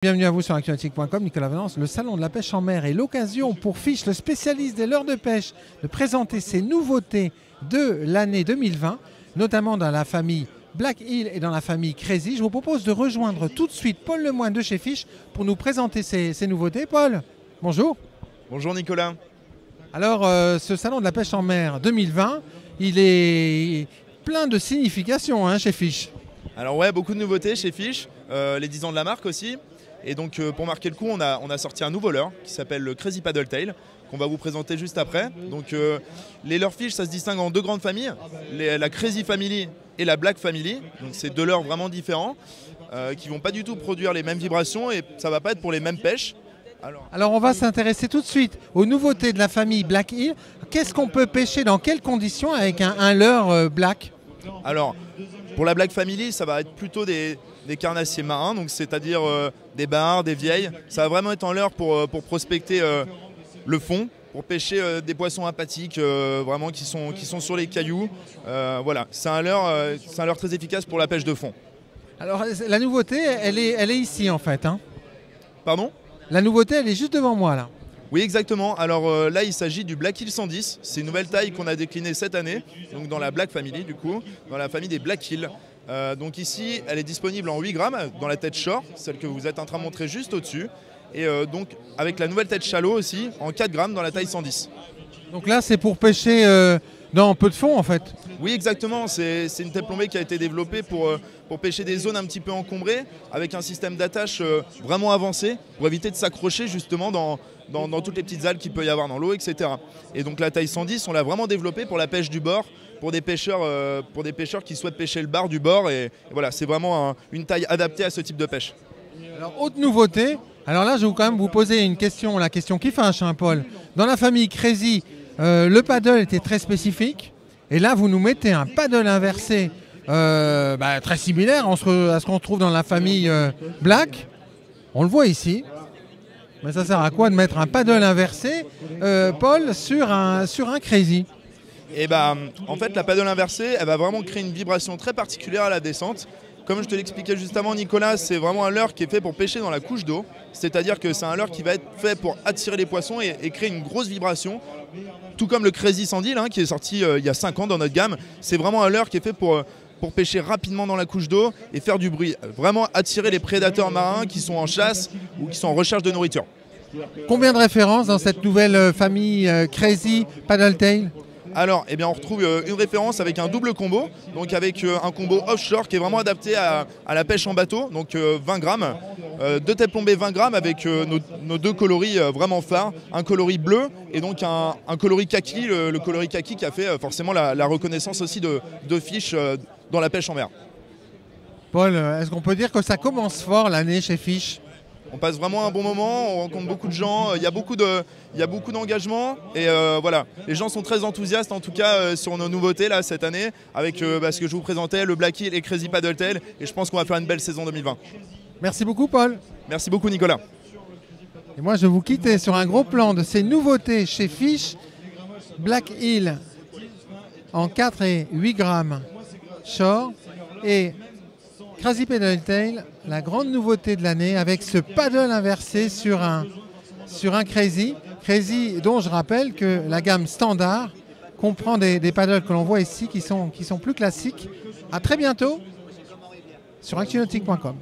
Bienvenue à vous sur actionautique.com, Nicolas Venance. Le salon de la pêche en mer est l'occasion pour Fish, le spécialiste des leurres de pêche, de présenter ses nouveautés de l'année 2020, notamment dans la famille Black Hill et dans la famille Crazy. Je vous propose de rejoindre tout de suite Paul Lemoine de chez Fish pour nous présenter ces nouveautés. Paul, bonjour. Bonjour Nicolas. Alors, ce salon de la pêche en mer 2020, il est plein de significations chez Fish. Alors ouais, beaucoup de nouveautés chez Fish, les 10 ans de la marque aussi. Et donc pour marquer le coup, on a sorti un nouveau leurre qui s'appelle le Crazy Paddle Tail, qu'on va vous présenter juste après. Donc les leurres Fish, ça se distingue en deux grandes familles, la Crazy Family et la Black Family. Donc c'est deux leurres vraiment différents, qui ne vont pas du tout produire les mêmes vibrations et ça ne va pas être pour les mêmes pêches. Alors on va s'intéresser tout de suite aux nouveautés de la famille Black Hill. Qu'est-ce qu'on peut pêcher, dans quelles conditions avec un leurre black? Alors pour la Black Family, ça va être plutôt des carnassiers marins, donc c'est-à-dire des barres, des vieilles. Ça va vraiment être en leurre pour prospecter le fond, pour pêcher des poissons apathiques vraiment qui sont sur les cailloux. Voilà, c'est un leurre très efficace pour la pêche de fond. Alors la nouveauté, elle est ici en fait. Pardon ? La nouveauté, elle est juste devant moi là. Oui, exactement. Alors là, il s'agit du Black Hill 110. C'est une nouvelle taille qu'on a déclinée cette année, donc dans la Black Family du coup, dans la famille des Black Hill. Donc ici, elle est disponible en 8 grammes dans la tête short, celle que vous êtes en train de montrer juste au-dessus. Et donc avec la nouvelle tête shallow aussi, en 4 grammes dans la taille 110. Donc là, c'est pour pêcher dans peu de fond en fait. Oui, exactement. C'est une tête plombée qui a été développée pour pêcher des zones un petit peu encombrées, avec un système d'attache vraiment avancé, pour éviter de s'accrocher justement dans toutes les petites algues qu'il peut y avoir dans l'eau, etc. Et donc la taille 110, on l'a vraiment développée pour la pêche du bord, pour des pêcheurs qui souhaitent pêcher le bar du bord. Et voilà, c'est vraiment une taille adaptée à ce type de pêche. Alors, autre nouveauté, alors là, je vais quand même vous poser une question, la question qui fâche, Paul. Dans la famille Crazy, le paddle était très spécifique. Et là, vous nous mettez un paddle inversé très similaire à ce qu'on trouve dans la famille Black. On le voit ici. Mais ça sert à quoi de mettre un paddle inversé, Paul, sur un Crazy? Et en fait, la paddle inversée, elle va vraiment créer une vibration très particulière à la descente. Comme je te l'expliquais juste avant, Nicolas, c'est vraiment un leurre qui est fait pour pêcher dans la couche d'eau. C'est-à-dire que c'est un leurre qui va être fait pour attirer les poissons et créer une grosse vibration. Tout comme le Crazy Sandil, qui est sorti il y a 5 ans dans notre gamme. C'est vraiment un leurre qui est fait pour pêcher rapidement dans la couche d'eau et faire du bruit. Vraiment attirer les prédateurs marins qui sont en chasse ou qui sont en recherche de nourriture. Combien de références dans cette nouvelle famille Crazy Paddle Tail? Alors, on retrouve une référence avec un double combo, donc avec un combo offshore qui est vraiment adapté à la pêche en bateau, donc 20 grammes, deux têtes plombées 20 grammes avec nos deux coloris vraiment phares, un coloris bleu et donc un coloris kaki, le coloris kaki qui a fait forcément la reconnaissance aussi de Fish dans la pêche en mer. Paul, est-ce qu'on peut dire que ça commence fort l'année chez Fish? On passe vraiment un bon moment, on rencontre beaucoup de gens, il y a beaucoup d'engagement et voilà, les gens sont très enthousiastes en tout cas sur nos nouveautés là cette année avec ce que je vous présentais, le Black Hill et Crazy Paddle Tail, et je pense qu'on va faire une belle saison 2020. Merci beaucoup Paul. Merci beaucoup Nicolas. Et moi je vais vous quitter sur un gros plan de ces nouveautés chez Fish. Black Hill en 4 et 8 grammes short et Crazy Paddle Tail, la grande nouveauté de l'année avec ce paddle inversé sur un Crazy. Crazy dont je rappelle que la gamme standard comprend des paddles que l'on voit ici qui sont plus classiques. A très bientôt sur actionautique.com.